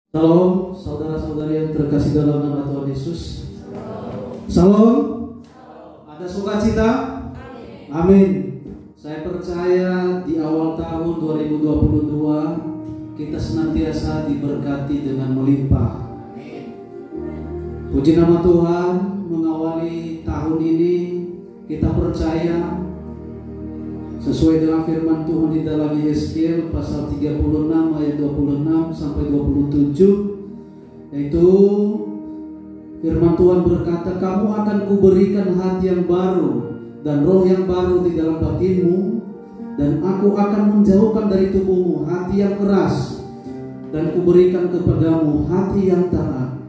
Shalom, saudara-saudari yang terkasih dalam nama Tuhan Yesus. Shalom. Ada sukacita? Amin. Saya percaya di awal tahun 2022 kita senantiasa diberkati dengan melimpah. Puji nama Tuhan, mengawali tahun ini kita percaya sesuai dengan firman Tuhan di dalam Yeskiel pasal 36 ayat 26 sampai 27, yaitu firman Tuhan berkata, kamu akan kuberikan hati yang baru dan roh yang baru di dalam batinmu, dan aku akan menjauhkan dari tubuhmu hati yang keras, dan kuberikan kepadamu hati yang taat.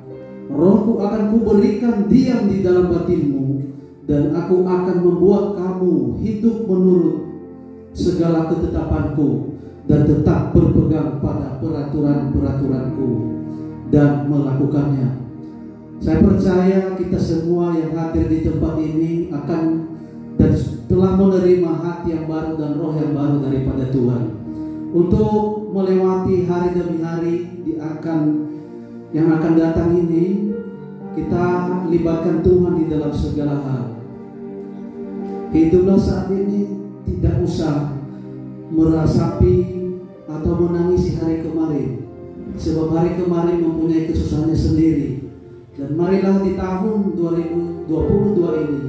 Rohku akan kuberikan diam di dalam batinmu, dan aku akan membuat kamu hidup menurut segala ketetapanku, dan tetap berpegang pada peraturan-peraturanku dan melakukannya. Saya percaya kita semua yang hadir di tempat ini akan dan telah menerima hati yang baru dan roh yang baru daripada Tuhan untuk melewati hari demi hari yang akan datang ini. Kita libatkan Tuhan di dalam segala hal. Hiduplah saat ini, tidak usah merasapi atau menangisi hari kemarin, sebab hari kemarin mempunyai kesusahannya sendiri. Dan marilah di tahun 2022 ini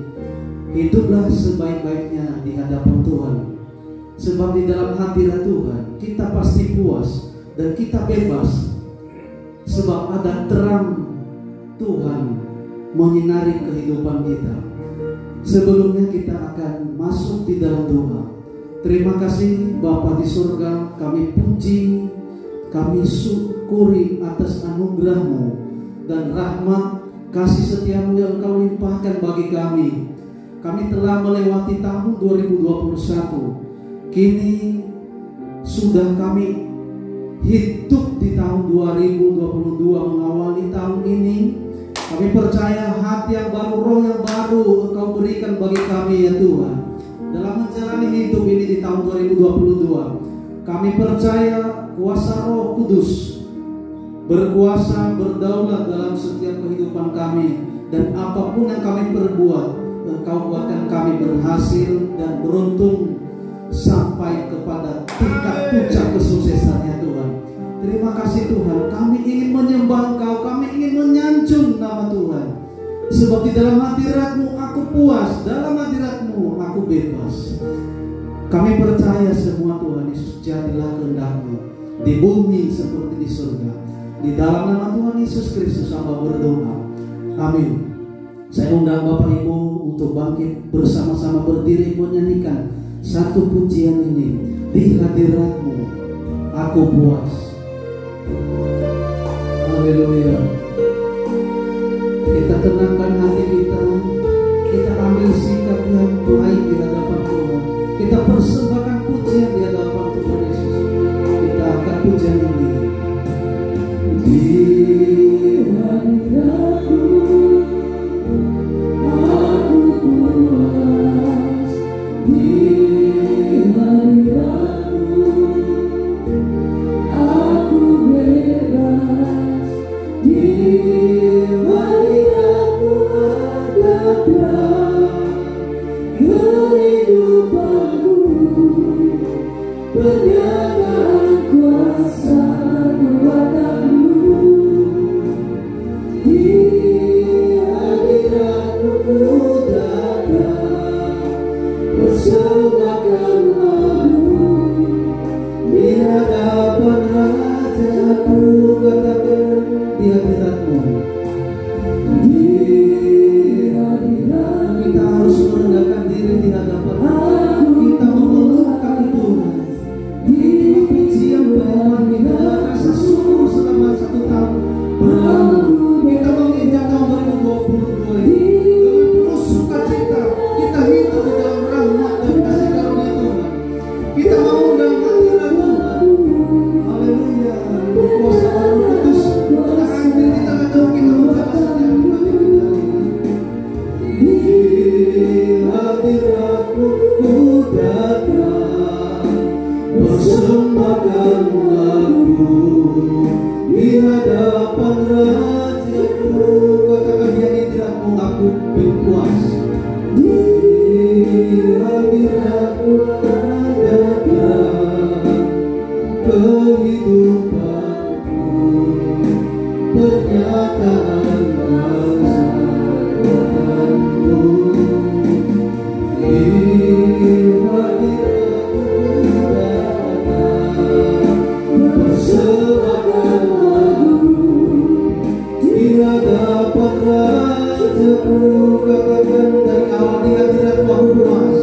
hiduplah sebaik-baiknya di hadapan Tuhan, sebab di dalam hadirat Tuhan kita pasti puas dan kita bebas, sebab ada terang Tuhan menyinari kehidupan kita. Sebelumnya kita akan masuk di dalam doa. Terima kasih Bapa di surga, kami puji, kami syukuri atas anugerah-Mu dan rahmat kasih setia-Mu yang Kau limpahkan bagi kami. Kami telah melewati tahun 2021. Kini sudah kami hidup di tahun 2022 mengawali tahun ini. Kami percaya hati yang baru, roh yang baru Engkau berikan bagi kami ya Tuhan, dalam menjalani hidup ini di tahun 2022. Kami percaya kuasa Roh Kudus berkuasa, berdaulat dalam setiap kehidupan kami, dan apapun yang kami perbuat, Engkau buatkan kami berhasil dan beruntung sampai kepada tingkat puncak kesuksesan ya Tuhan. Terima kasih Tuhan, kami ingin menyembah Engkau, kami ingin menyanjung nama Tuhan, sebab di dalam hadirat-Mu aku puas, dalam hadirat-Mu aku bebas. Kami percaya semua Tuhan Yesus, jadilah kehendak-Mu di bumi seperti di surga. Di dalam nama Tuhan Yesus Kristus hamba berdoa, amin. Saya undang Bapak Ibu untuk bangkit bersama-sama berdiri menyanyikan satu pujian ini. Di hadirat-Mu aku puas. Haleluya. Kita tenangkan hati kita, kita ambil sikap yang baik di hadapan Tuhan. Kita persembahkan pujian di hadapan Tuhan Yesus. Kita angkat pujian ini. Di hadirat-Mu aku puas. Di hadirat-Mu aku bebas. Di hadirat-Mu ada kehidupanku, pernyataan kuasa kekuatan-Mu. Di hadirat-Mu ku datang, persembahkan lagu di hadapan Rajaku. Katakan di hadirat-Mu. Di hadirat kita harus merendahkan diri di hadapan kita, memeluk kaki Tuhan. Di pujian penyembahan kita, rasa syukur selama 1 tahun berlalu. Kita menginjak tahun 2022 ini dengan penuh sukacita. Kita hidup di dalam rahmat dan kasih karunia Tuhan. Kita mau dalam hadirat Tuhan. Haleluya. Berkuasa Roh Kudus telah hadir di tengah-tengah kita bersama setiap pribadi kita. Di hadirat-Mu ku datang, persembahkan lagu di hadapan Rajaku, katakan di hadiratmu aku berpuas. Di hadiratmu adalah kehidupanku, pernyataan masa depanku. Di hadiratmu persembahkan lagu, di hadapan Rajaku, katakan dari awal di hadiratmu aku puas.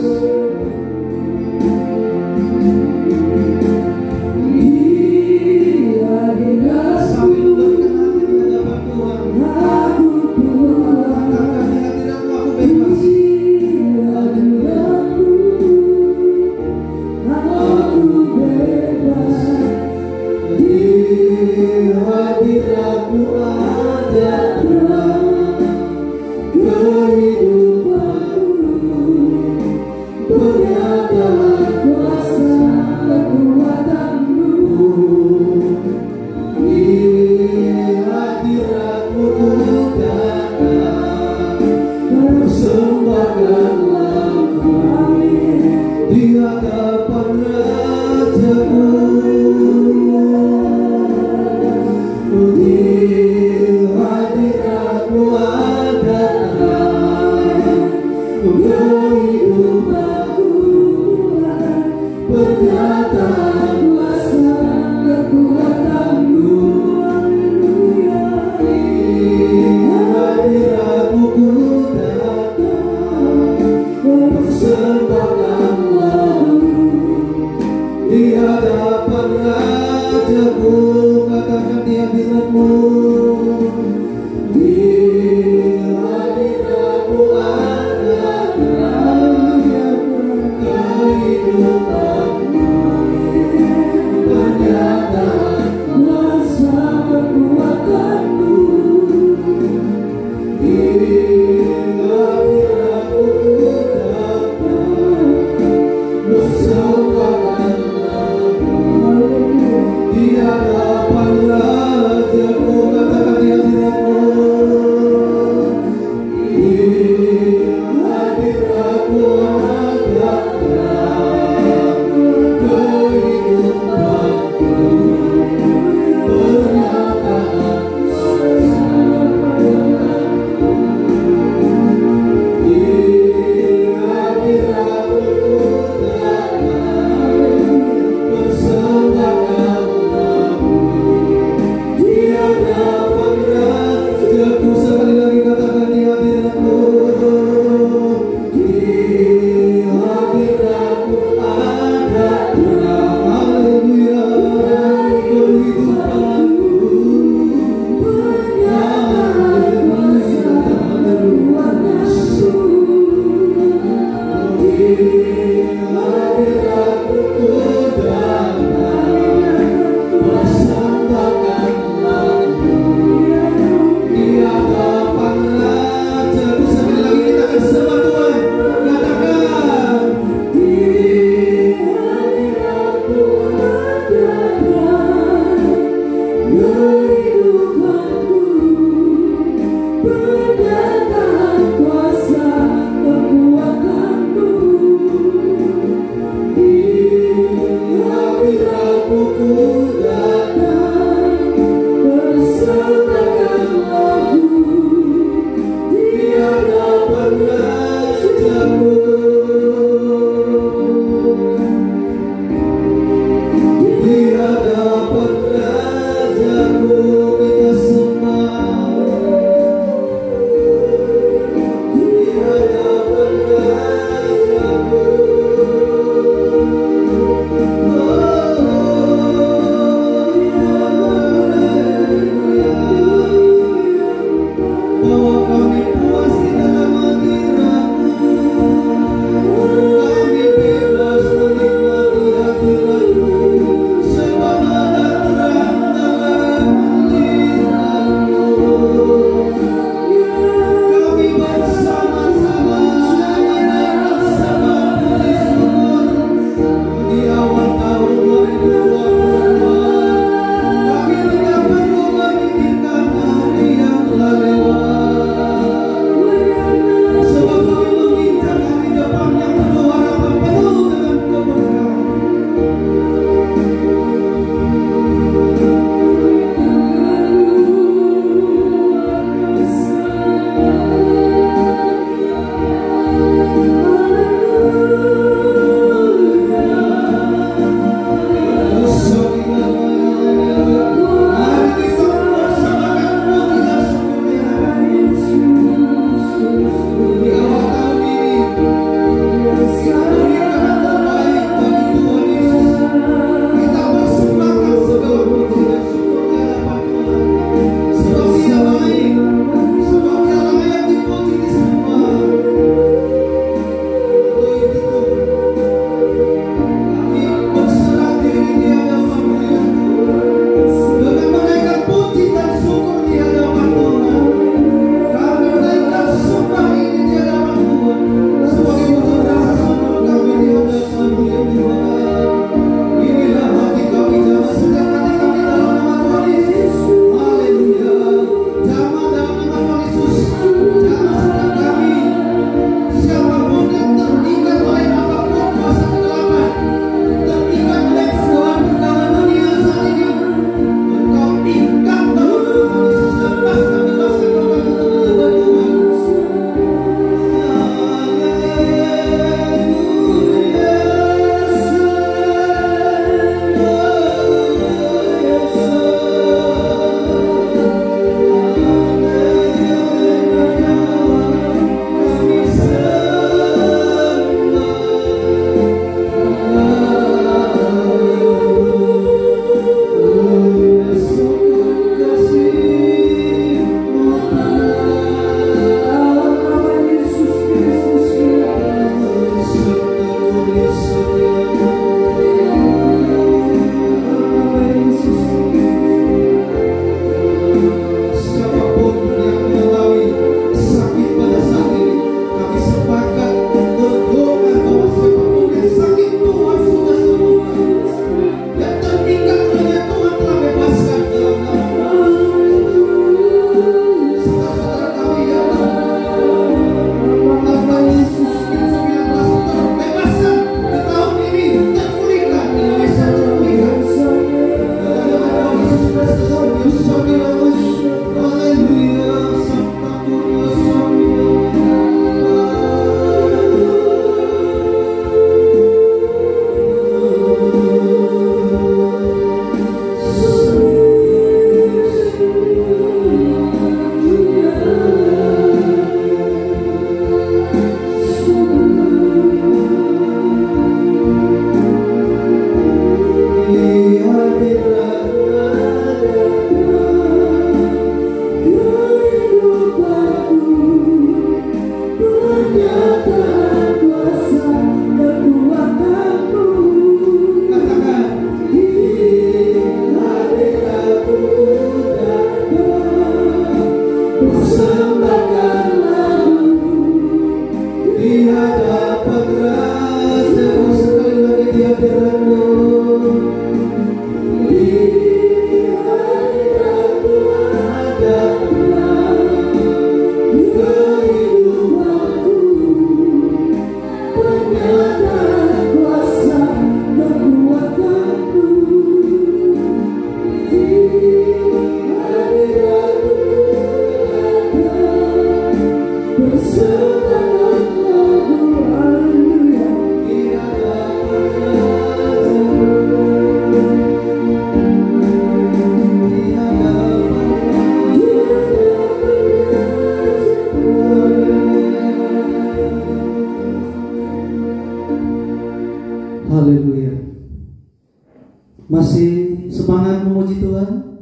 Masih semangat memuji Tuhan?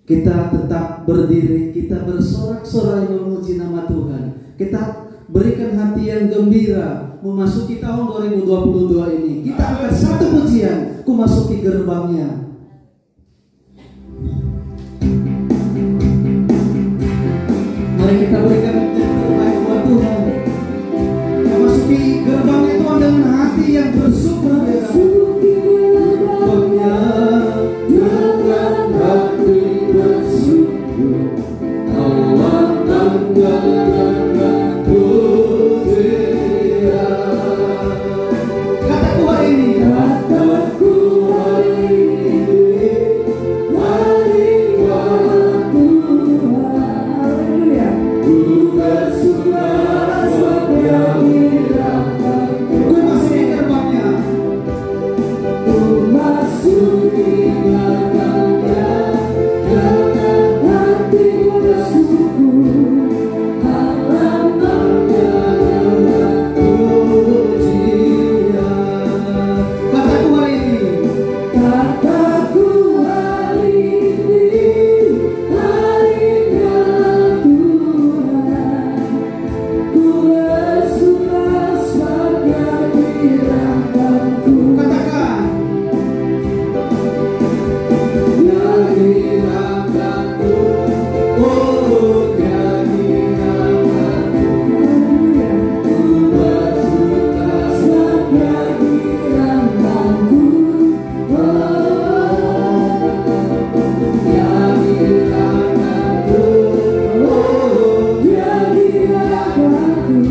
Kita tetap berdiri, kita bersorak-sorai memuji nama Tuhan. Kita berikan hati yang gembira memasuki tahun 2022 ini. Kita akan satu pujian, ku masuki gerbangnya. Mari kita berikan yang terbaik buat Tuhan. Memasuki gerbangnya Tuhan dengan hati yang bersyukur. Dengan hati bersyukur, Allah tanggalkan pujian. Kataku hari ini, kataku hari ini, hari waktu Tuhan. Ku bersuka setiap dirahkan. Ku masih gerbangnya. Ku masuki gerbangnya dengan hati bersyukur. Halamannya dengan pujian. Kataku hari ini, kataku hari ini, harinya Tuhan. Ku bersuka setiap dirahkanku. Katakan, yang dirahkanku, oh yang dirahkanku. Ku bersuka setiap dirahkanku, yang dirahkanku, oh yang dirahkanku.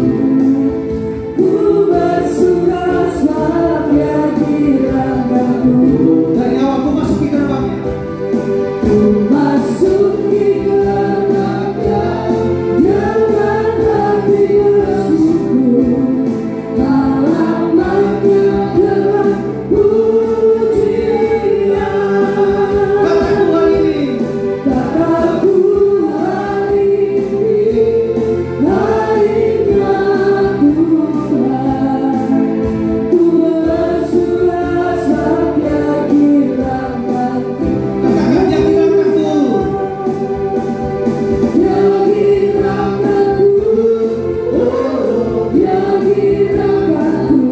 Ku bersuka setiap dirahkanku. Dari awal ku masuki gerbangnya. Ku masuki gerbangnya dengan hati bersyukur. Halamannya dengan pujian. Kataku hari ini, kataku hari ini, harinya Tuhan. Ku bersuka setiap dirahkanku. Katakan yang dirahkanku, yang dirahkanku, oh yang dirahkanku.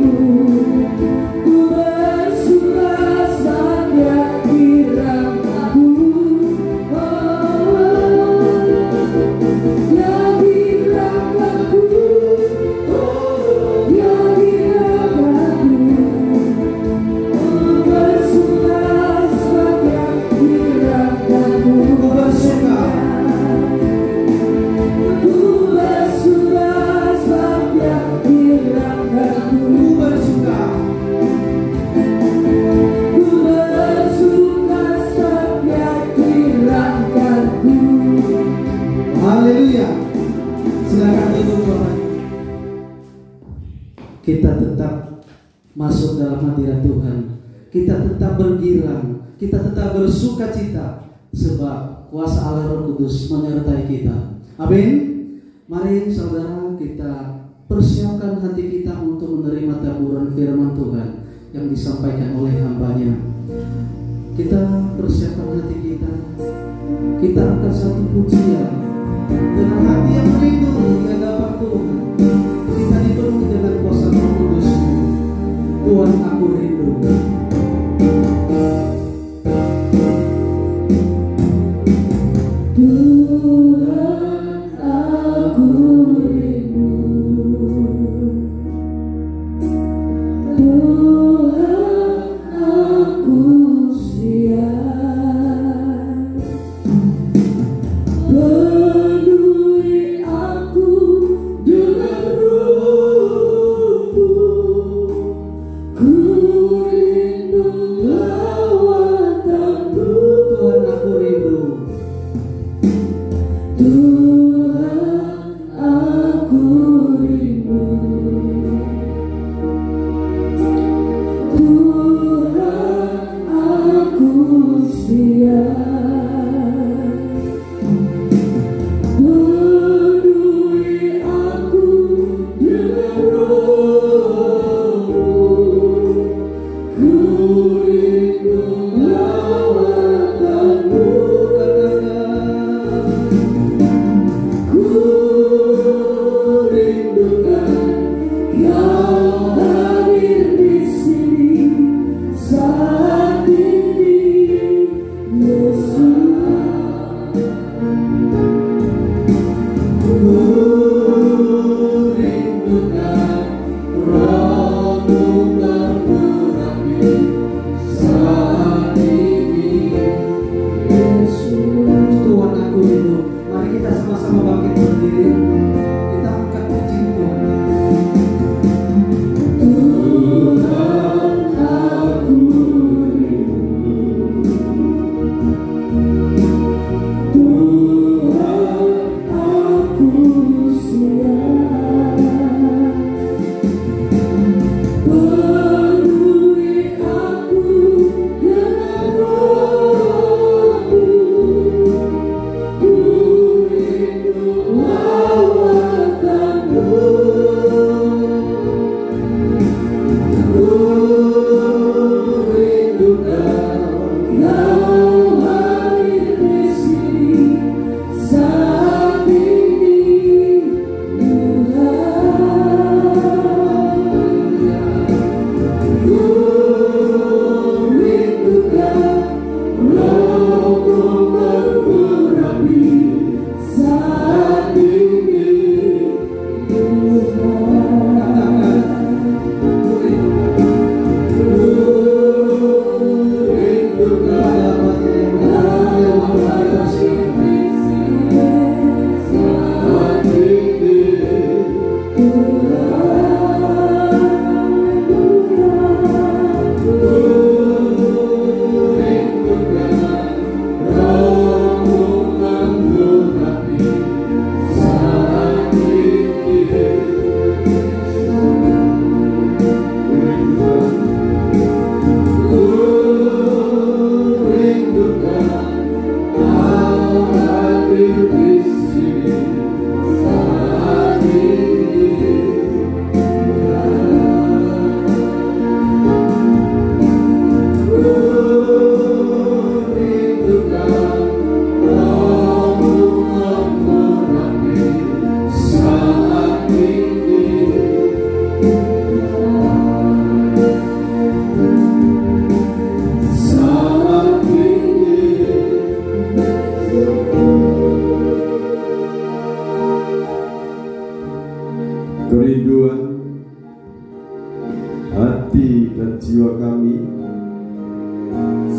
Ku bersuka setiap dirahkanku, yang dirahkanku, oh yang dirahkanku. Ku bersuka setiap dirahkanku. Ku bersuka, ku bersuka setiap dirahkanku. Ku bersuka, ku bersuka setiap dirahkanku. Haleluya. Silakan duduk Bapak. Kita tetap masuk dalam hadirat Tuhan. Kita tetap bergirang, kita tetap bersuka cita, sebab kuasa Allah Roh Kudus menyertai kita. Amin. Mari saudara, kita persiapkan hati kita untuk menerima taburan firman Tuhan yang disampaikan oleh hamba-Nya. Kita persiapkan hati kita. Kita akan satu pujian dengan hati yang rindu di hadapan Tuhan. Kita dipenuhi dengan kuasa Roh Kudus. Tuhan, aku rindu. Tuhan, aku rindu. Tuhan,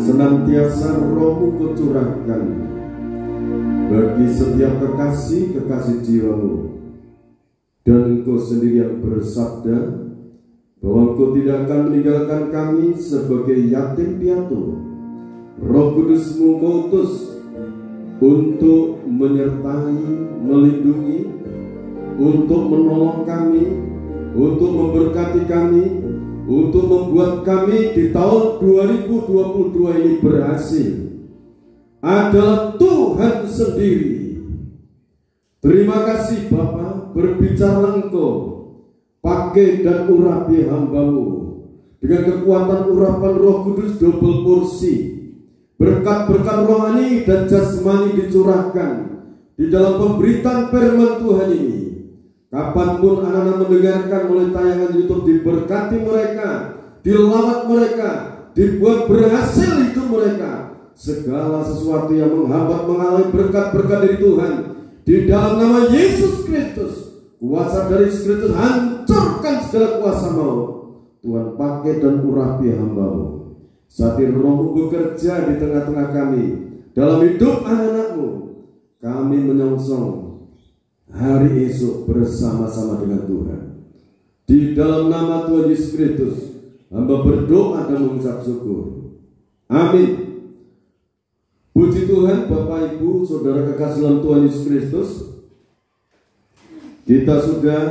senantiasa Roh-Mu Kau curahkan bagi setiap kekasih jiwa-Mu, dan Engkau sendiri yang bersabda bahwa Engkau tidak akan meninggalkan kami sebagai yatim piatu. Roh Kudus-Mu Kau utus untuk menyertai, melindungi, untuk menolong kami, untuk memberkati kami, untuk membuat kami di tahun 2022 ini berhasil adalah Tuhan sendiri. Terima kasih Bapa, berbicara Engkau, pakai dan urapi hamba-Mu dengan kekuatan urapan Roh Kudus double porsi. Berkat-berkat rohani dan jasmani dicurahkan di dalam pemberitaan firman Tuhan ini. Kapanpun anak-anak mendengarkan melalui tayangan YouTube, diberkati mereka, dilawat mereka, dibuat berhasil hidup mereka. Segala sesuatu yang menghambat menghalangi berkat-berkat dari Tuhan, di dalam nama Yesus Kristus, kuasa dari Yesus Kristus, hancurkan segala kuasa maut. Tuhan pakai dan urapi hamba-Mu. Saat ini Roh-Mu bekerja di tengah-tengah kami, dalam hidup anak-anak-Mu, kami menyongsong hari esok bersama-sama dengan Tuhan. Di dalam nama Tuhan Yesus Kristus, hamba berdoa dan mengucap syukur. Amin. Puji Tuhan, Bapak Ibu, Saudara kekasih dalam Tuhan Yesus Kristus. Kita sudah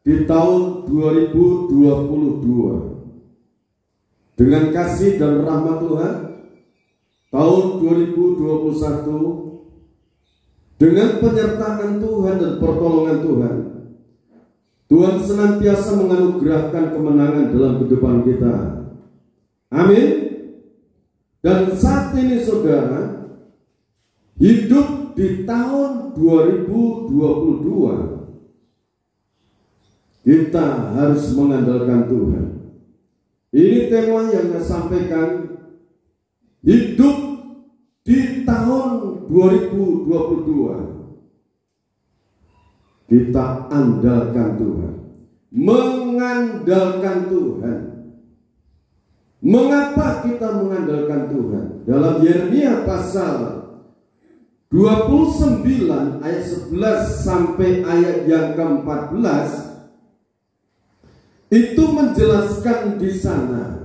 di tahun 2022. Dengan kasih dan rahmat Tuhan, tahun 2021 dengan penyertaan Tuhan dan pertolongan Tuhan, Tuhan senantiasa menganugerahkan kemenangan dalam kehidupan kita. Amin. Dan saat ini saudara, hidup di tahun 2022, kita harus mengandalkan Tuhan. Ini tema yang saya sampaikan, hidup di tahun 2022. Kita andalkan Tuhan, mengandalkan Tuhan. Mengapa kita mengandalkan Tuhan? Dalam Yeremia pasal 29 ayat 11 sampai ayat yang ke-14, itu menjelaskan di sana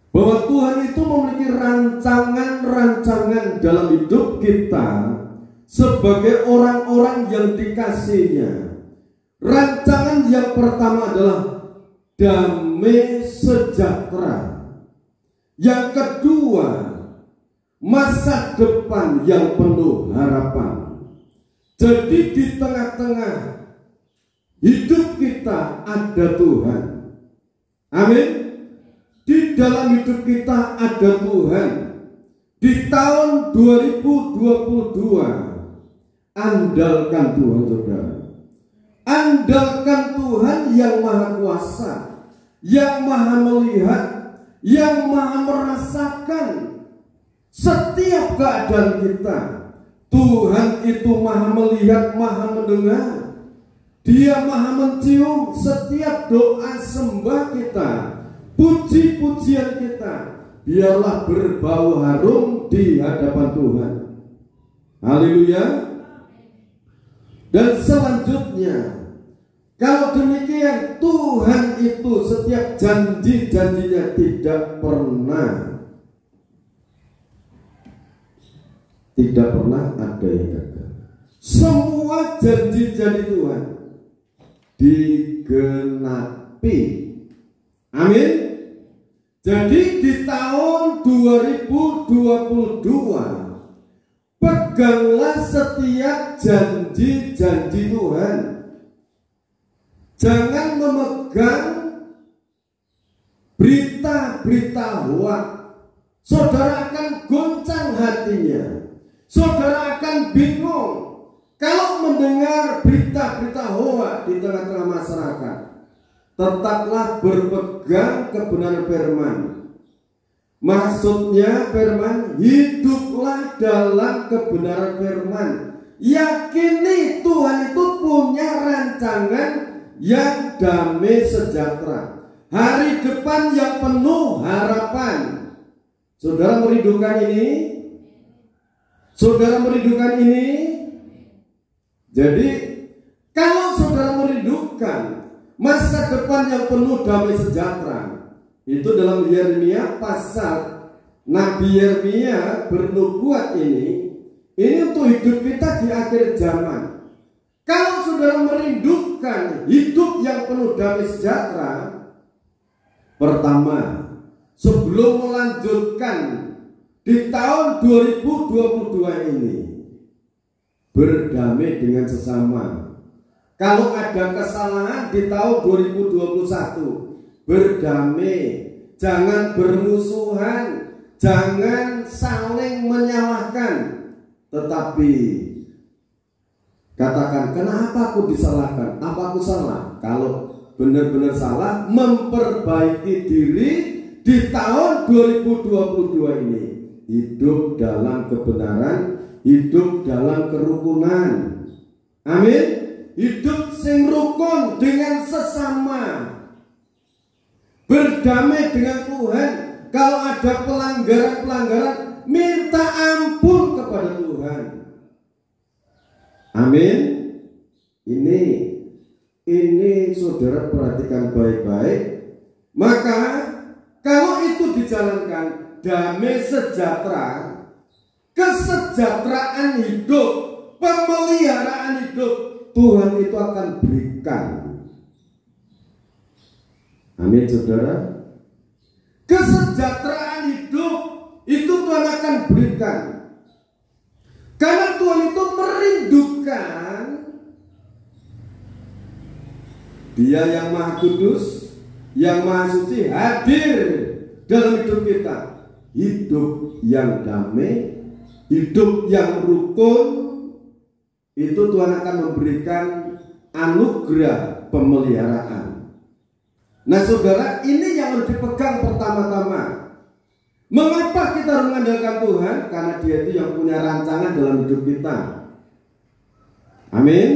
bahwa Tuhan itu memiliki rancangan-rancangan dalam hidup kita sebagai orang-orang yang dikasihinya. Rancangan yang pertama adalah damai sejahtera. Yang kedua, masa depan yang penuh harapan. Jadi di tengah-tengah hidup kita ada Tuhan. Amin. di dalam hidup kita ada Tuhan. Di tahun 2022, andalkan Tuhan, saudara. Andalkan Tuhan yang maha kuasa, yang maha melihat, yang maha merasakan setiap keadaan kita. Tuhan itu maha melihat, maha mendengar. Dia maha mencium setiap doa sembah kita, puji-pujian kita. Biarlah berbau harum di hadapan Tuhan. Haleluya. Dan selanjutnya, kalau demikian, Tuhan itu setiap janji-janjinya tidak pernah ada yang gagal. Semua janji-janji Tuhan digenapi. Amin. Jadi di tahun 2022, peganglah setiap janji-janji Tuhan. Jangan memegang berita-berita hoak. Saudara akan goncang hatinya. Saudara akan bingung kalau mendengar berita-berita hoak di tengah-tengah masyarakat. Tetaplah berpegang kebenaran firman. Maksudnya firman, hiduplah dalam kebenaran firman. Yakini Tuhan itu punya rancangan yang damai sejahtera, hari depan yang penuh harapan. Saudara merindukan ini? Saudara merindukan ini? Jadi kalau saudara merindukan masa depan yang penuh damai sejahtera, itu dalam Yeremia pasal Nabi Yeremia bernubuat ini untuk hidup kita di akhir zaman. Kalau saudara merindukan hidup yang penuh damai sejahtera, pertama, sebelum melanjutkan di tahun 2022 ini, berdamai dengan sesama. Kalau ada kesalahan di tahun 2021, berdamai, jangan bermusuhan, jangan saling menyalahkan, tetapi katakan, kenapa aku disalahkan? Apa aku salah? Kalau benar-benar salah, memperbaiki diri di tahun 2022 ini. Hidup dalam kebenaran, hidup dalam kerukunan. Amin. Hidup sing rukun dengan sesama, berdamai dengan Tuhan. Kalau ada pelanggaran-pelanggaran, minta ampun kepada Tuhan. Amin. Ini saudara perhatikan baik-baik. Maka kalau itu dijalankan, damai sejahtera, kesejahteraan hidup, pemeliharaan hidup, Tuhan itu akan berikan. Amin, saudara. Kesejahteraan hidup itu Tuhan akan berikan. Karena Tuhan itu merindukan Dia yang Maha Kudus, yang Maha Suci hadir dalam hidup kita. Hidup yang damai, hidup yang rukun, itu Tuhan akan memberikan anugerah pemeliharaan. Nah saudara, ini yang harus dipegang pertama-tama. Mengapa kita harus mengandalkan Tuhan? Karena Dia itu yang punya rancangan dalam hidup kita. Amin.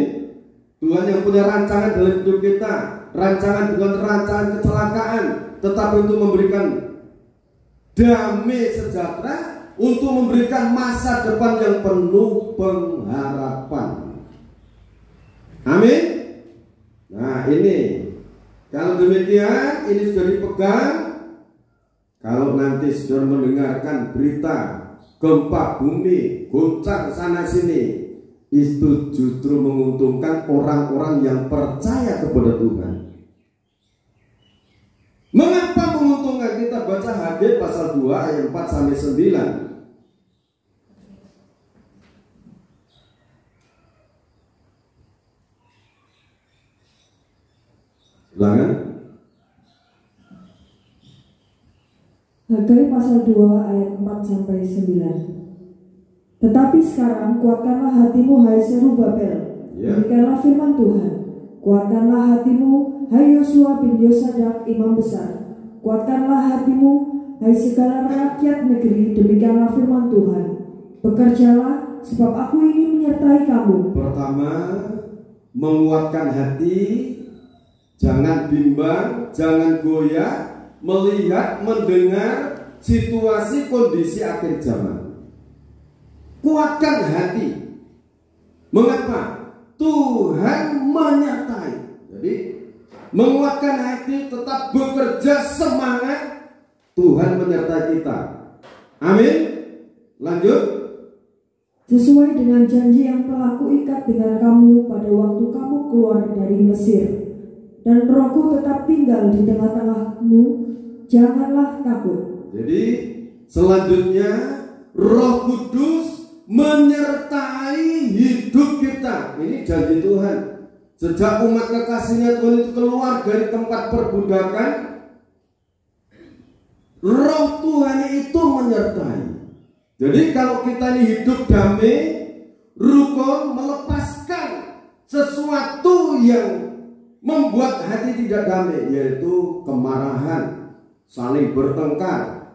Tuhan yang punya rancangan dalam hidup kita. Rancangan bukan rancangan kecelakaan, tetapi untuk memberikan damai sejahtera, untuk memberikan masa depan yang penuh pengharapan. Amin. Nah ini, kalau demikian, ini sudah dipegang. Kalau nanti sudah mendengarkan berita gempa bumi, goncang sana sini, itu justru menguntungkan orang-orang yang percaya kepada Tuhan. Mengapa menguntungkan? Kita baca Haggai pasal 2 ayat 4 sampai 9. Silakan. Hagai pasal 2 ayat 4-9. Tetapi sekarang kuatkanlah hatimu, hai Zerubabel. Demikianlah firman Tuhan. Kuatkanlah hatimu, hai Yosua bin Yosadak, imam besar. Kuatkanlah hatimu, hai segala rakyat negeri. Demikianlah firman Tuhan. Bekerjalah, sebab aku ingin menyertai kamu. Pertama, menguatkan hati. Jangan bimbang, jangan goyah melihat, mendengar situasi kondisi akhir zaman. Kuatkan hati. Mengapa? Tuhan menyertai. Jadi menguatkan hati, tetap bekerja semangat. Tuhan menyertai kita. Amin. Lanjut. Sesuai dengan janji yang telah kuikat dengan kamu pada waktu kamu keluar dari Mesir, dan Rohku tetap tinggal di tengah-tengahmu, janganlah takut. Jadi selanjutnya Roh Kudus menyertai hidup kita. Ini janji Tuhan. Sejak umat kekasihnya Tuhan itu keluar dari tempat perbudakan, Roh Tuhan itu menyertai. Jadi kalau kita ini hidup damai, rukun, melepaskan sesuatu yang membuat hati tidak damai, yaitu kemarahan, saling bertengkar.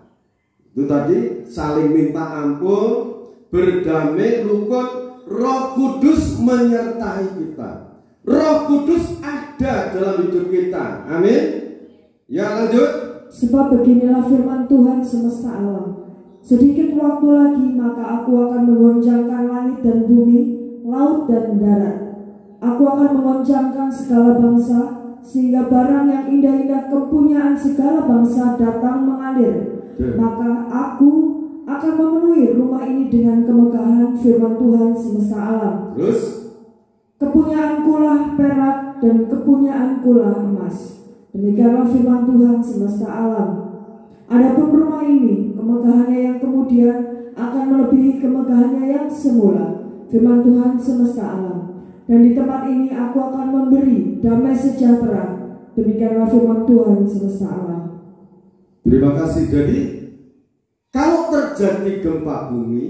Itu tadi saling minta ampun, berdamai, rukun. Roh Kudus menyertai kita. Roh Kudus ada dalam hidup kita. Amin. Ya, lanjut. Sebab beginilah firman Tuhan semesta alam. Sedikit waktu lagi maka aku akan menggoncangkan langit dan bumi, laut dan darat. Aku akan mengoncangkan segala bangsa, sehingga barang yang indah-indah kepunyaan segala bangsa datang mengalir. Maka aku akan memenuhi rumah ini dengan kemegahan firman Tuhan semesta alam. Terus, kepunyaankulah perak dan kepunyaankulah emas. Demikianlah firman Tuhan semesta alam. Adapun rumah ini, kemegahannya yang kemudian akan melebihi kemegahannya yang semula. Firman Tuhan semesta alam. Dan di tempat ini aku akan memberi damai sejahtera. Demikianlah firman Tuhan semesta alam. terima kasih. Jadi kalau terjadi gempa bumi,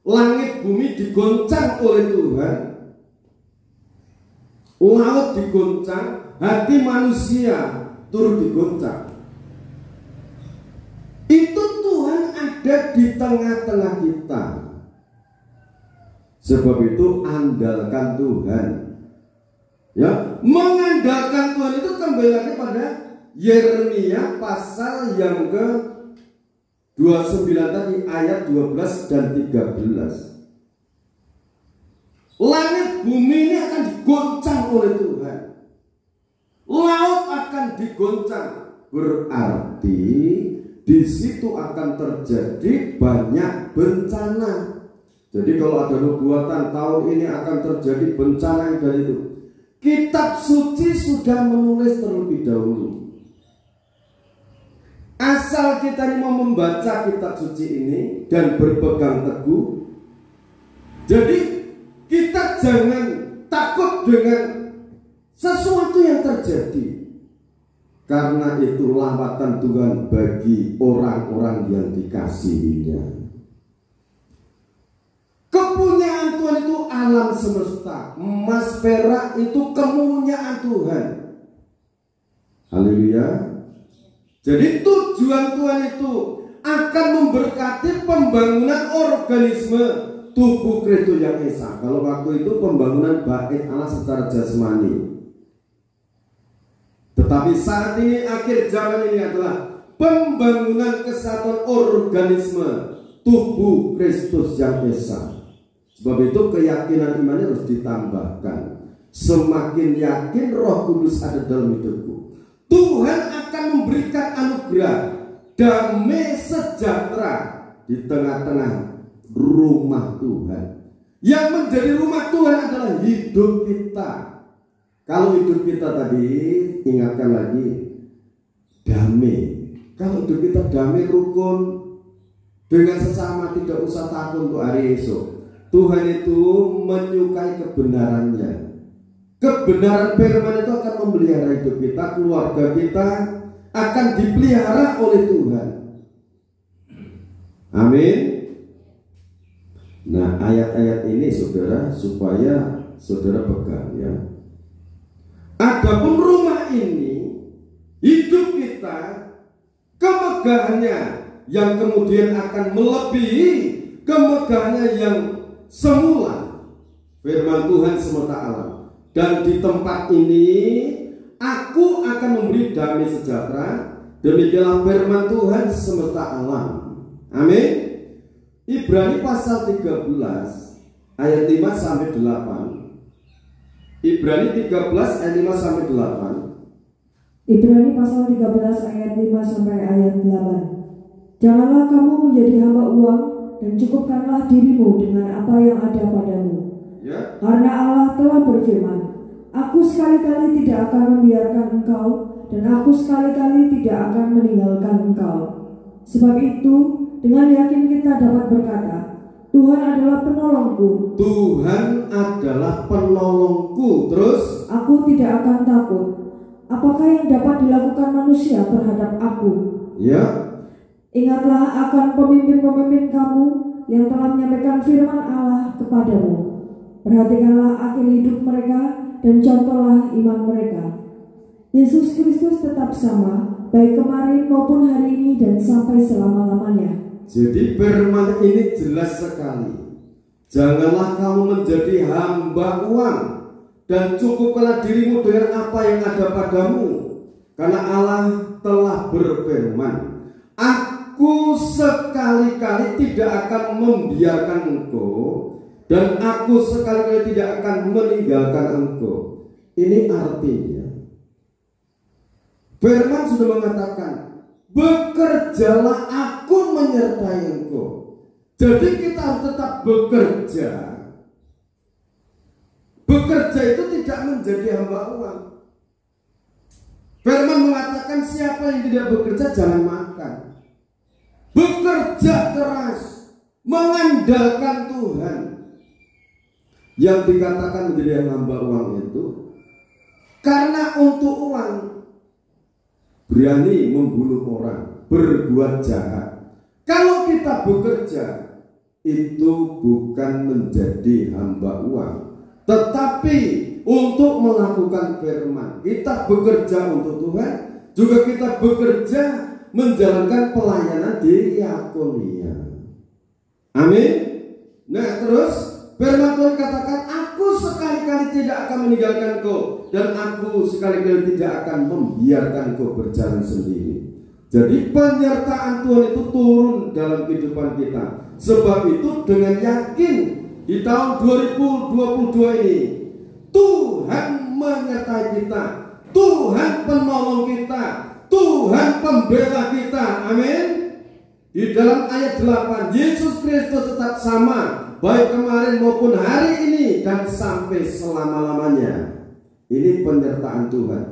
langit bumi digoncang oleh Tuhan, laut digoncang, hati manusia turut digoncang. Itu Tuhan ada di tengah-tengah kita. Sebab itu andalkan Tuhan. Ya, mengandalkan Tuhan itu kembali lagi pada Yeremia pasal yang ke 29 tadi, ayat 12 dan 13. Langit bumi ini akan digoncang oleh Tuhan. Laut akan digoncang. Berarti di situ akan terjadi banyak bencana. Jadi kalau ada nubuatan tahun ini akan terjadi bencana dari itu, kitab suci sudah menulis terlebih dahulu. Asal kita ini mau membaca kitab suci ini dan berpegang teguh. Jadi kita jangan takut dengan sesuatu yang terjadi. Karena itu lawatan Tuhan bagi orang-orang yang dikasihinya. Kepunyaan Tuhan itu alam semesta. Emas perak itu kepunyaan Tuhan. Haleluya. Jadi tujuan Tuhan itu akan memberkati pembangunan organisme tubuh Kristus yang esa. Kalau waktu itu pembangunan bait Allah secara jasmani. Tetapi saat ini, akhir zaman ini adalah pembangunan kesatuan organisme tubuh Kristus yang esa. Sebab itu keyakinan iman harus ditambahkan. Semakin yakin Roh Kudus ada dalam hidupku, Tuhan akan memberikan anugerah damai sejahtera di tengah-tengah rumah Tuhan. Yang menjadi rumah Tuhan adalah hidup kita. Kalau hidup kita tadi, ingatkan lagi, damai. Kalau hidup kita damai, rukun dengan sesama, tidak usah takut untuk hari esok. Tuhan itu menyukai kebenarannya. Kebenaran firman itu akan memelihara hidup kita, keluarga kita akan dipelihara oleh Tuhan. Amin. Nah, ayat-ayat ini saudara, supaya saudara pegang ya. Adapun rumah ini, hidup kita, kemegahannya yang kemudian akan melebihi kemegahannya yang semula. Firman Tuhan semesta alam. Dan di tempat ini aku akan memberi damai sejahtera. Demikianlah firman Tuhan semesta alam. Amin. Ibrani pasal 13 ayat 5 sampai 8. Ibrani 13 ayat 5 sampai 8. Ibrani pasal 13 ayat 5 sampai ayat 8. Janganlah kamu menjadi hamba uang, dan cukupkanlah dirimu dengan apa yang ada padamu. Ya. Karena Allah telah berfirman, Aku sekali-kali tidak akan membiarkan engkau, dan aku sekali-kali tidak akan meninggalkan engkau. Sebab itu, dengan yakin kita dapat berkata, Tuhan adalah penolongku. Tuhan adalah penolongku. Terus, aku tidak akan takut. Apakah yang dapat dilakukan manusia terhadap aku? Ya. Ingatlah akan pemimpin-pemimpin kamu yang telah menyampaikan firman Allah kepadamu. Perhatikanlah akhir hidup mereka dan contohlah iman mereka. Yesus Kristus tetap sama, baik kemarin maupun hari ini dan sampai selama-lamanya. Jadi firman ini jelas sekali. Janganlah kamu menjadi hamba uang, dan cukupkanlah dirimu dengan apa yang ada padamu. Karena Allah telah berfirman, Aku sekali-kali tidak akan membiarkan engkau, dan aku sekali-kali tidak akan meninggalkan engkau. Ini artinya firman sudah mengatakan, bekerjalah, aku menyertai engkau. Jadi kita harus tetap bekerja. Bekerja itu tidak menjadi hamba uang. Firman mengatakan siapa yang tidak bekerja jangan makan. Bekerja keras, mengandalkan Tuhan. Yang dikatakan menjadi hamba uang itu karena untuk uang berani membunuh orang, berbuat jahat. Kalau kita bekerja, itu bukan menjadi hamba uang, tetapi untuk melakukan firman. Kita bekerja untuk Tuhan, juga kita bekerja menjalankan pelayanan di Ikonia. Amin. Nah terus firman Tuhan katakan, aku sekali-kali tidak akan meninggalkan kau, dan aku sekali-kali tidak akan membiarkan kau berjalan sendiri. Jadi penyertaan Tuhan itu turun dalam kehidupan kita. Sebab itu dengan yakin di tahun 2022 ini Tuhan menyertai kita, Tuhan penolong kita, Tuhan pembela kita. Amin. Di dalam ayat 8, Yesus Kristus tetap sama, baik kemarin maupun hari ini dan sampai selama-lamanya. Ini penyertaan Tuhan.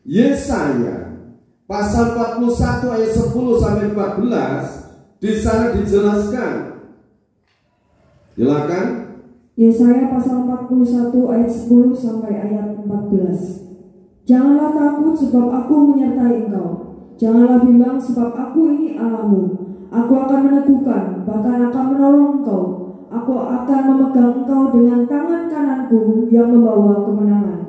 Yesaya pasal 41 ayat 10 sampai 14 di sana dijelaskan. Silakan. Yesaya pasal 41 ayat 10 sampai ayat 14. Janganlah takut sebab aku menyertai engkau. Janganlah bimbang sebab aku ini Allahmu. Aku akan meneguhkan, bahkan akan menolong engkau. Aku akan memegang engkau dengan tangan kananku yang membawa kemenangan.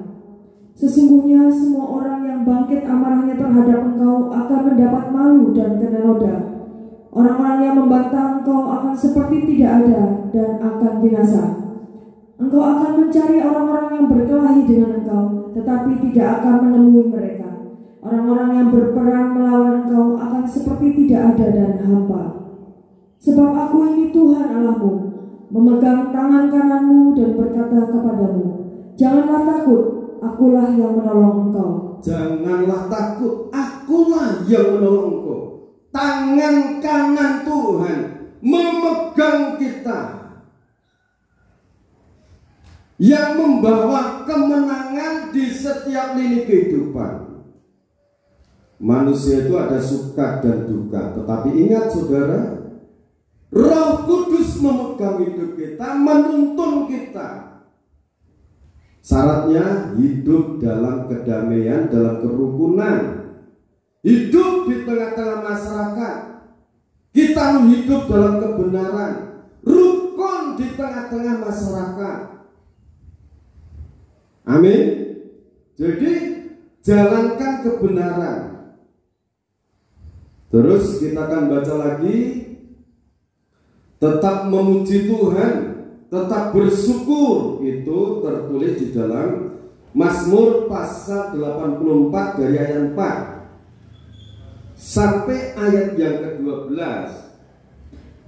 Sesungguhnya semua orang yang bangkit amarahnya terhadap engkau akan mendapat malu dan kena noda. Orang-orang yang membantah engkau akan seperti tidak ada dan akan binasa. Engkau akan mencari orang-orang yang berkelahi dengan engkau, tetapi tidak akan menemui mereka. Orang-orang yang berperang melawan engkau akan seperti tidak ada dan hampa. Sebab aku ini Tuhan Allahmu, memegang tangan kananmu dan berkata kepadamu, janganlah takut, akulah yang menolong engkau. Janganlah takut, akulah yang menolong engkau. Tangan kanan Tuhan memegang kita, yang membawa kemenangan di setiap lini kehidupan. Manusia itu ada suka dan duka, tetapi ingat saudara, Roh Kudus memegang hidup kita, menuntun kita. Syaratnya hidup dalam kedamaian, dalam kerukunan, hidup di tengah-tengah masyarakat, kita hidup dalam kebenaran, rukun di tengah-tengah masyarakat. Amin. Jadi jalankan kebenaran. Terus kita akan baca lagi, tetap memuji Tuhan, tetap bersyukur. Itu tertulis di dalam Mazmur pasal 84 dari ayat 4 sampai ayat yang ke-12.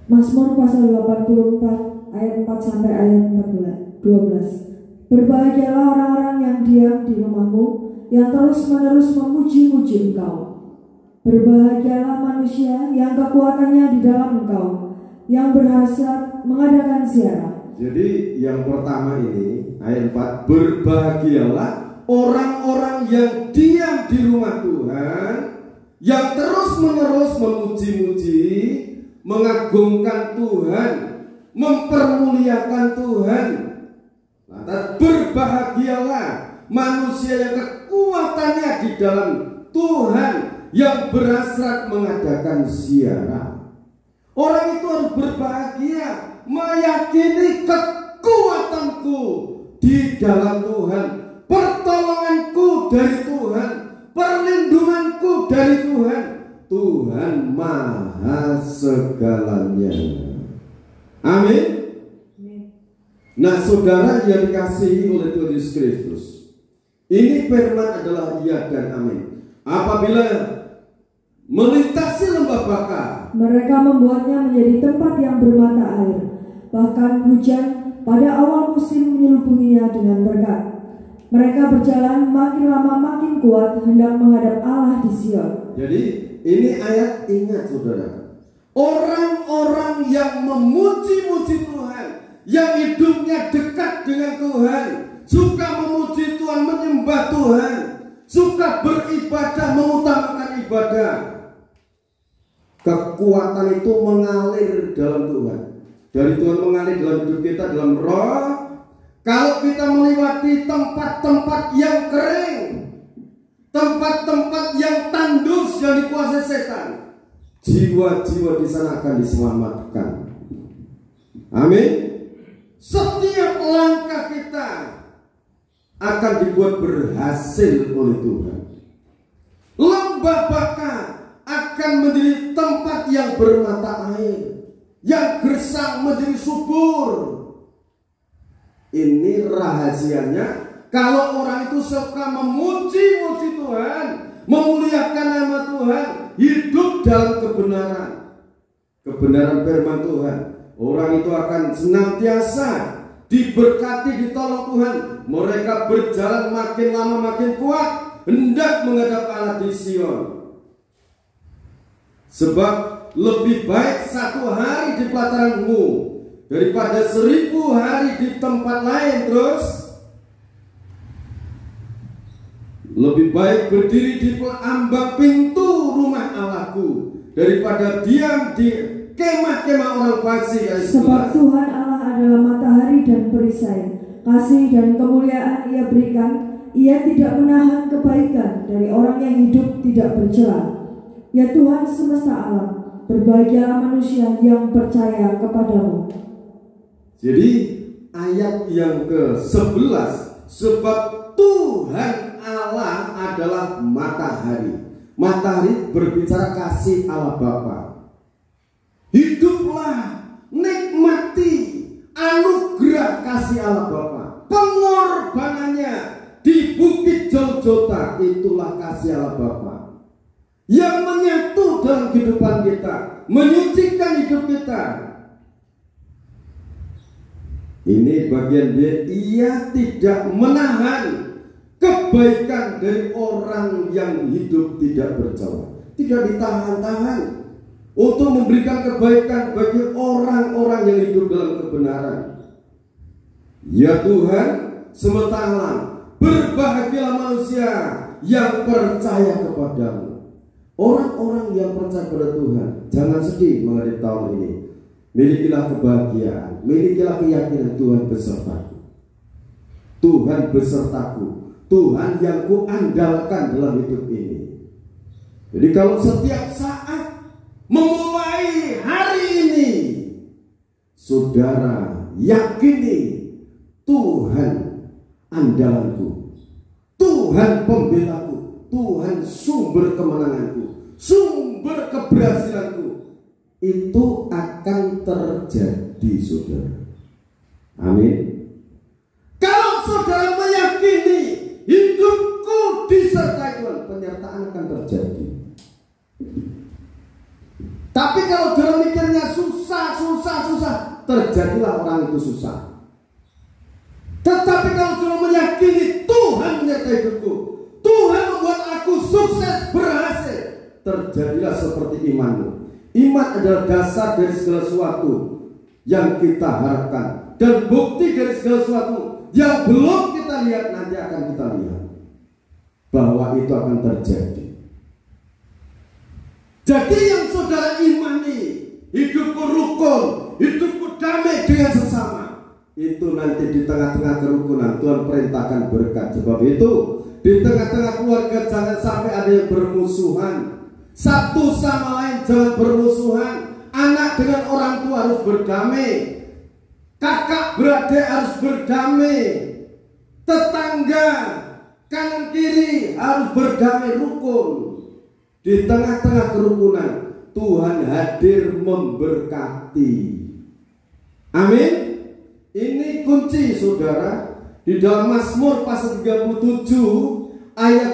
Mazmur pasal 84 ayat 4 sampai ayat 12. Berbahagialah orang-orang yang diam di rumahmu, yang terus-menerus memuji-muji Engkau. Berbahagialah manusia yang kekuatannya di dalam Engkau, yang berhasrat mengadakan ziarah. Jadi yang pertama ini ayat 4, berbahagialah orang-orang yang diam di rumah Tuhan, yang terus-menerus memuji-muji, mengagungkan Tuhan, mempermuliakan Tuhan. Lantas berbahagialah manusia yang kekuatannya di dalam Tuhan, yang berhasrat mengadakan ziarah. Orang itu harus berbahagia, meyakini kekuatanku di dalam Tuhan, pertolonganku dari Tuhan, perlindunganku dari Tuhan. Tuhan maha segalanya. Amin. Nah, saudara yang dikasihi oleh Tuhan Yesus Kristus, ini firman adalah ya dan amin. Apabila melintasi lembah Baka, mereka membuatnya menjadi tempat yang bermata air. Bahkan hujan pada awal musim menyelubunginya dengan berkat. Mereka berjalan makin lama makin kuat, hendak menghadap Allah di Sion. Jadi ini ayat, ingat saudara, orang-orang yang memuji-muji Tuhan, yang hidupnya dekat dengan Tuhan, suka memuji Tuhan, menyembah Tuhan, suka beribadah, mengutamakan ibadah, kekuatan itu mengalir dalam Tuhan. Dari Tuhan mengalir dalam hidup kita, dalam roh. Kalau kita melewati tempat-tempat yang kering, tempat-tempat yang tandus yang dikuasai setan, jiwa-jiwa di sana akan diselamatkan. Amin. Setiap langkah kita akan dibuat berhasil oleh Tuhan. Lembah Baka akan menjadi tempat yang bermata air, yang gersang menjadi subur. Ini rahasianya. Kalau orang itu suka memuji-muji Tuhan, memuliakan nama Tuhan, hidup dalam kebenaran, kebenaran firman Tuhan, orang itu akan senantiasa diberkati, ditolong Tuhan. Mereka berjalan makin lama makin kuat, hendak menghadap Allah di Sion. Sebab lebih baik 1 hari di pelataranmu daripada 1000 hari di tempat lain. Terus lebih baik berdiri di ambang pintu rumah Allahku daripada diam di kemah-kemah orang fasik. Sebab Tuhan Allah adalah matahari dan perisai, kasih dan kemuliaan Ia berikan. Ia tidak menahan kebaikan dari orang yang hidup tidak bercela. Ya Tuhan semesta alam, berbahagialah manusia yang percaya kepadamu. Jadi ayat yang ke-11, sebab Tuhan Allah adalah matahari. Matahari berbicara kasih Allah Bapa. Hiduplah, nikmati anugerah kasih Allah Bapa. Pengorbanannya di Bukit Golgota, itulah kasih Allah Bapa yang menyatu dalam kehidupan kita, menyucikan hidup kita. Ini bagian dia, ia tidak menahan kebaikan dari orang yang hidup tidak bercela. Tidak ditahan-tahan untuk memberikan kebaikan bagi orang-orang yang hidup dalam kebenaran. Ya Tuhan semesta alam, berbahagialah manusia yang percaya kepadamu. Orang-orang yang percaya kepada Tuhan, jangan sedih menghadapi tahun ini. Milikilah kebahagiaan, milikilah keyakinan Tuhan besertaku. Tuhan besertaku, Tuhan yang kuandalkan dalam hidup ini. Jadi kalau setiap saat memulai hari ini, saudara yakini Tuhan andalanku, Tuhan pembelaku, Tuhan sumber kemenanganku, sumber keberhasilanku, itu akan terjadi, saudara. Amin. Kalau saudara meyakini hidupku disertai Tuhan, penyertaan akan terjadi. Tapi kalau saudara mikirnya susah, terjadilah orang itu susah. Tetapi kalau saudara meyakini Tuhan menyertai hidupku, Tuhan membuat aku sukses, berhasil, terjadilah seperti imanmu. Iman adalah dasar dari segala sesuatu yang kita harapkan, dan bukti dari segala sesuatu yang belum kita lihat, nanti akan kita lihat bahwa itu akan terjadi. Jadi yang saudara imani, hidupku rukun, hidupku damai dengan sesama, itu nanti di tengah-tengah kerukunan Tuhan perintahkan berkat. Sebab itu di tengah-tengah keluarga jangan sampai ada yang bermusuhan, satu sama lain jangan bermusuhan. Anak dengan orang tua harus berdamai, kakak beradik harus berdamai, tetangga kanan kiri harus berdamai, rukun. Di tengah-tengah kerukunan Tuhan hadir memberkati. Amin. Ini kunci, saudara. Di dalam Mazmur pasal 37 ayat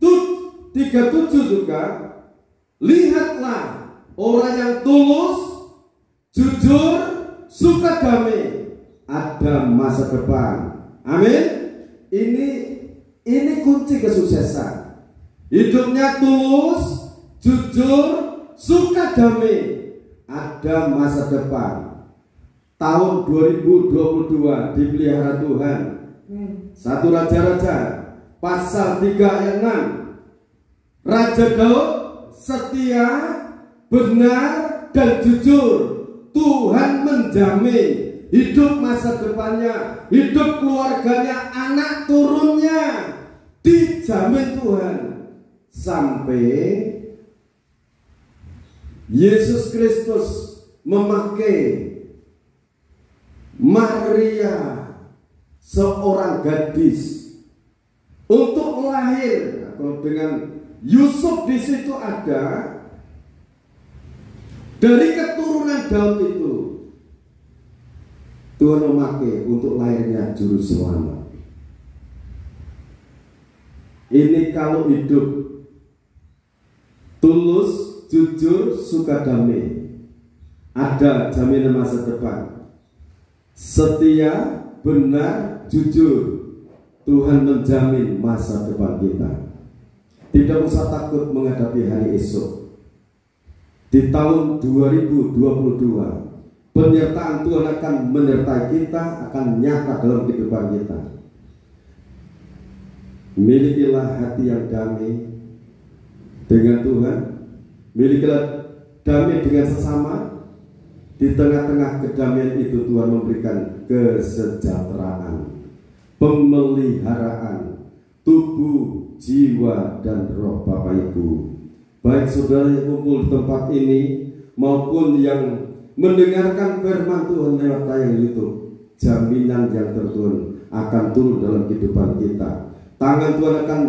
37 juga, lihatlah orang yang tulus, jujur, suka damai, ada masa depan. Amin. Ini kunci kesuksesan. Hidupnya tulus, jujur, suka damai, ada masa depan. Tahun 2022 dipelihara Tuhan. 1 Raja-Raja pasal 3 ayat 6. Raja Daud setia, benar, dan jujur. Tuhan menjamin hidup masa depannya, hidup keluarganya, anak turunnya dijamin Tuhan. Sampai Yesus Kristus memakai Maria, seorang gadis, untuk lahir, atau dengan Yusuf di situ ada, dari keturunan Daud itu Tuhan memakai untuk lahirnya juru selamat. Ini kalau hidup tulus, jujur, suka damai, ada jaminan masa depan. Setia, benar, jujur, Tuhan menjamin masa depan kita. Tidak usah takut menghadapi hari esok. Di tahun 2022 penyertaan Tuhan akan menyertai kita, akan nyata dalam kehidupan kita. Milikilah hati yang damai dengan Tuhan, milikilah damai dengan sesama. Di tengah-tengah kedamaian itu Tuhan memberikan kesejahteraan, pemeliharaan tubuh, jiwa, dan roh Bapak Ibu. Baik saudara yang kumpul di tempat ini maupun yang mendengarkan firman Tuhan lewat tayang YouTube, jaminan yang terturun akan turun dalam kehidupan kita. Tangan Tuhan akan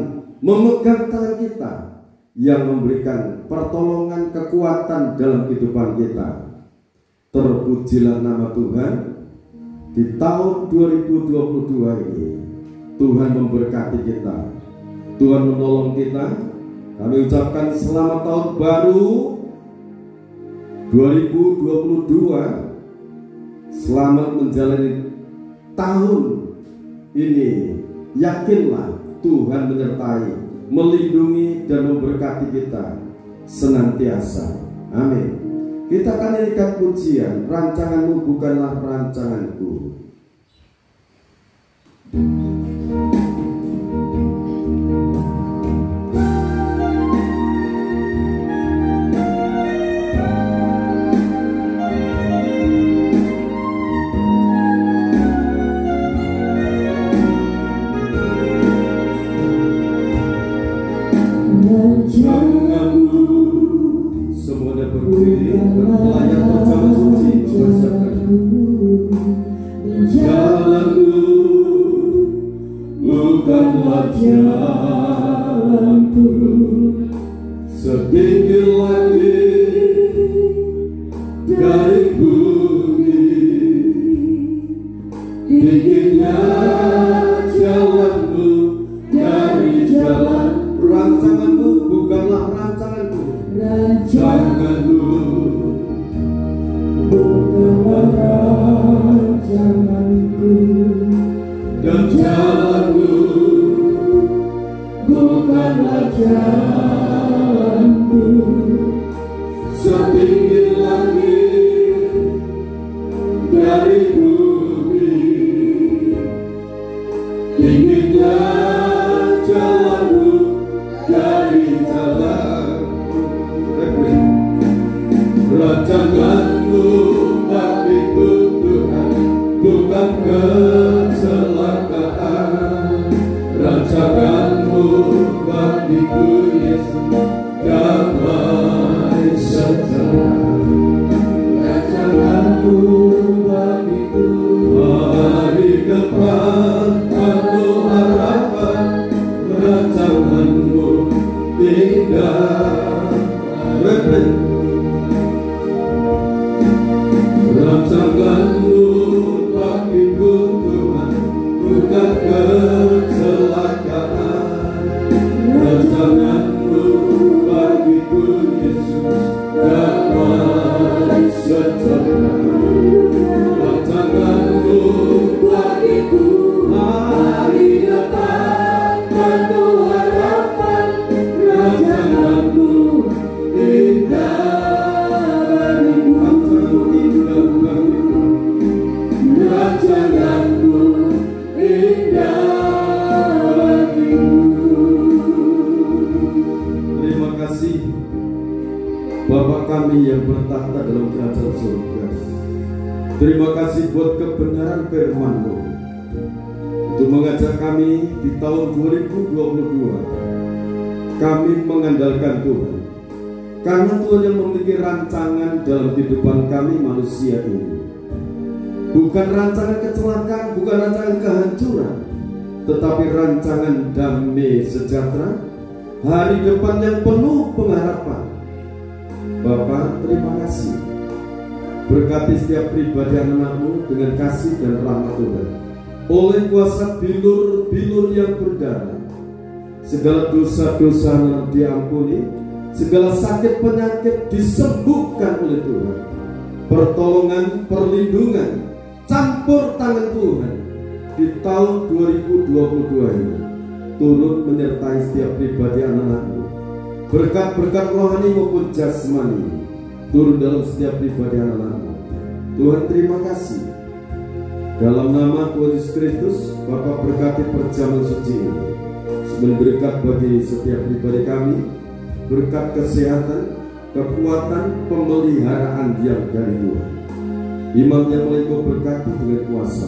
memegang tangan kita yang memberikan pertolongan, kekuatan dalam kehidupan kita. Terpujilah nama Tuhan. Di tahun 2022 ini Tuhan memberkati kita, Tuhan menolong kita. Kami ucapkan selamat tahun baru 2022. Selamat menjalani tahun ini. Yakinlah Tuhan menyertai, melindungi, dan memberkati kita senantiasa. Amin. Kita akan nyanyikan pujian, rancanganmu bukanlah rancanganku. Semuanya bumi. Dinginnya jalanmu dari jalan. Rancanganmu bukanlah rancanganku. Rancanganmu bukanlah rancanganku. Dan jalanmu bukanlah jalanku. Setinggi langit dari bumi. Dinginnya jalanmu dari jalanku. Rancanganmu bagiku Tuhan bukan kecelakaan. Rancanganmu bagiku Yesus damai sejahtera. Rancanganmu bagiku hari depan penuh harapan. Rancanganmu indah. Rancanganmu bagiku Tuhan bukan kecelakaan. Rancanganmu bagiku Yesus damai sejahtera. Rancanganmu bagiku hari depan penuh harapan. Rancanganmu indah. Rancanganmu indah bagiku. Terima kasih Bapa kami yang bertahta dalam kerajaan surga. Terima kasih buat kebenaran firman-Mu untuk mengajak kami di tahun 2022. Kami mengandalkan Tuhan, karena Tuhan yang memiliki rancangan dalam kehidupan kami manusia ini. Bukan rancangan kecelakaan, bukan rancangan kehancuran, tetapi rancangan damai sejahtera, hari depan yang penuh pengharapan. Bapa, terima kasih. Berkati setiap pribadi anak-Mu dengan kasih dan rahmat Tuhan. Oleh kuasa bilur-bilur yang berdarah, segala dosa-dosa diampuni, segala sakit penyakit disembuhkan oleh Tuhan. Pertolongan, perlindungan, campur tangan Tuhan di tahun 2022 ini turut menyertai setiap pribadi anak-Mu. Berkat-berkat rohani maupun jasmani turun dalam setiap pribadi anak-Mu. Tuhan, terima kasih. Dalam nama Tuhan Yesus Kristus, Bapa berkati perjamuan suci ini. Sebagai berkat bagi setiap pribadi kami, berkat kesehatan, kekuatan, pemeliharaan yang dari Tuhan. Iman yang mulai Kau berkati dengan kuasa.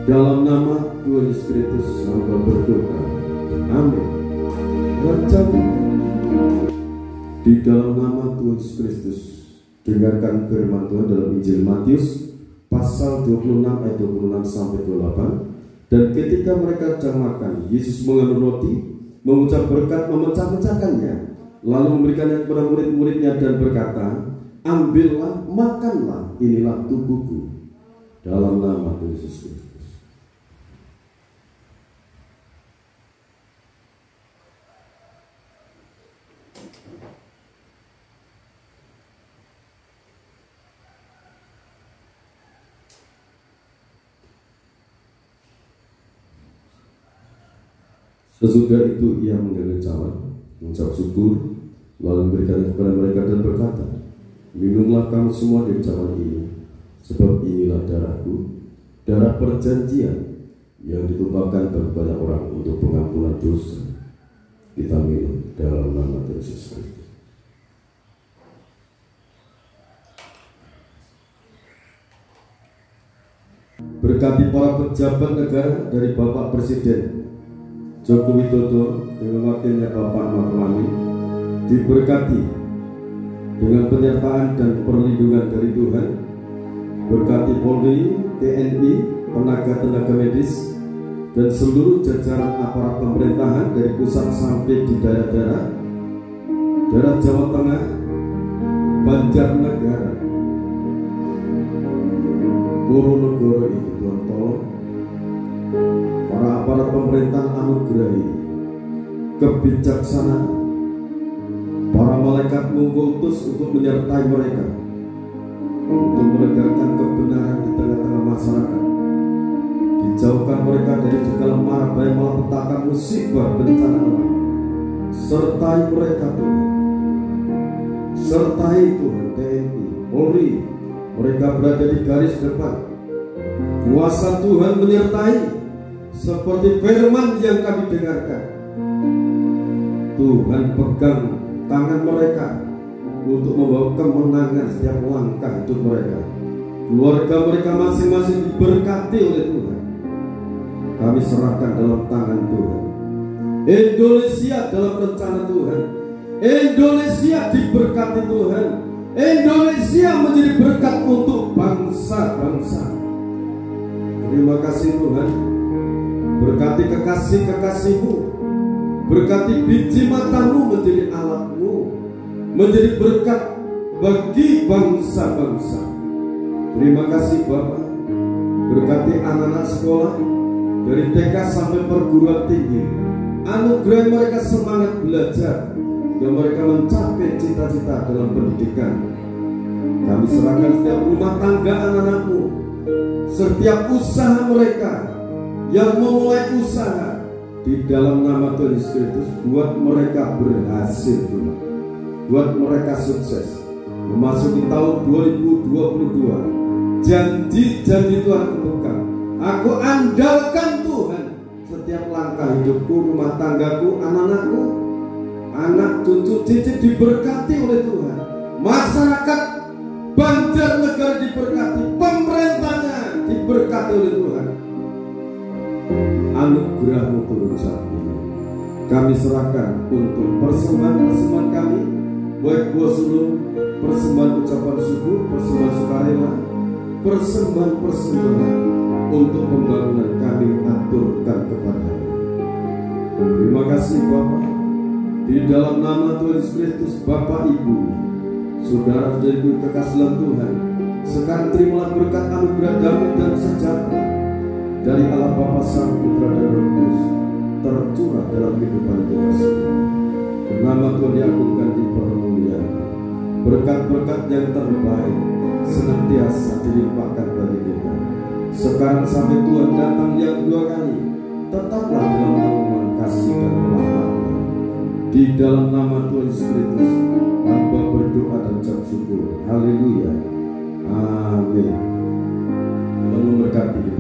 Dalam nama Tuhan Yesus Kristus, hamba berdoa. Amin. Di dalam nama Tuhan Yesus Kristus, dengarkan firman Tuhan dalam Injil Matius pasal 26 ayat 26 sampai 28. Dan ketika mereka sedang makan, Yesus mengambil roti, mengucap berkat, memecah-mecahkannya, lalu memberikannya kepada murid-muridnya dan berkata, ambillah, makanlah, inilah tubuhku. Dalam nama Tuhan Yesus Kristus. Sesudah itu ia mengambil cawan, mengucap syukur, lalu memberikannya kepada mereka dan berkata, minumlah kamu semua dari cawan ini, sebab inilah darahku, darah perjanjian yang ditumpahkan bagi banyak orang untuk pengampunan dosa. Kita minum dalam nama Tuhan Yesus Kristus. Berkati para pejabat negara dari Bapak Presiden Joko Widodo dengan wakilnya Bapak Ma'ruf Amin, diberkati dengan penyertaan dan perlindungan dari Tuhan. Berkati Polri, TNI, tenaga-tenaga medis, dan seluruh jajaran aparat pemerintahan dari pusat sampai di daerah-daerah Jawa Tengah, Banjarnegara, Boronegoro ini Tuhan tolong para aparat pemerintah anugerahi kebijaksanaan, para malaikat-Mu utus untuk menyertai mereka untuk menegakkan kebenaran di tengah-tengah masyarakat, dijauhkan mereka dari segala mara bahaya malapetaka musibah bencana alam. Sertai mereka Tuhan, sertai Tuhan TNI, Polri, mereka berada di garis depan. Kuasa Tuhan menyertai seperti firman yang kami dengarkan. Tuhan pegang tangan mereka untuk membawa kemenangan setiap langkah hidup mereka. Keluarga mereka masing-masing diberkati oleh Tuhan. Kami serahkan dalam tangan Tuhan. Indonesia dalam rencana Tuhan. Indonesia diberkati Tuhan. Indonesia menjadi berkat untuk bangsa-bangsa. Terima kasih Tuhan. Berkati kekasih-kekasih-Mu, berkati biji mata-Mu menjadi alat-Mu, menjadi berkat bagi bangsa-bangsa. Terima kasih Bapak. Berkati anak-anak sekolah dari TK sampai perguruan tinggi. Anugerah mereka semangat belajar dan mereka mencapai cita-cita dalam pendidikan. Kami serahkan setiap rumah tangga anak-anak-Mu, setiap usaha mereka yang memulai usaha di dalam nama Tuhan Yesus Kristus. Buat mereka berhasil Tuhan, buat mereka sukses memasuki tahun 2022. Janji-janji Tuhan kepegang. Aku andalkan Tuhan setiap langkah hidupku, rumah tanggaku, anak-anakku, anak cucu cicit diberkati oleh Tuhan. Masyarakat Banjarnegara diberkati, pemerintahnya diberkati oleh Tuhan. Anugerah-Mu turun saat ini. Kami serahkan untuk persembahan-persembahan kami, baik buah sulung, persembahan ucapan syukur, persembahan sukarela, persembahan-persembahan untuk pembangunan kami aturkan kepada-Mu. Terima kasih Bapak. Di dalam nama Tuhan Yesus Kristus, Bapak, Ibu, saudara-saudariku kekasih dalam Tuhan, sekarang terimalah berkat anugerah damai dan sejahtera dari Allah Bapa, Sang Putra dan Roh Kudus tercurah dalam kehidupan kita semua. Nama Tuhan diagungkan, dipermuliakan. Berkat-berkat yang terbaik senantiasa dilimpahkan bagi kita. Sekarang sampai Tuhan datang yang kedua kali, tetaplah dalam naungan kasih dan rahmat-Nya. Di dalam nama Tuhan Yesus Kristus, hamba berdoa dan ucap syukur. Haleluya. Amin. Lalu berkati di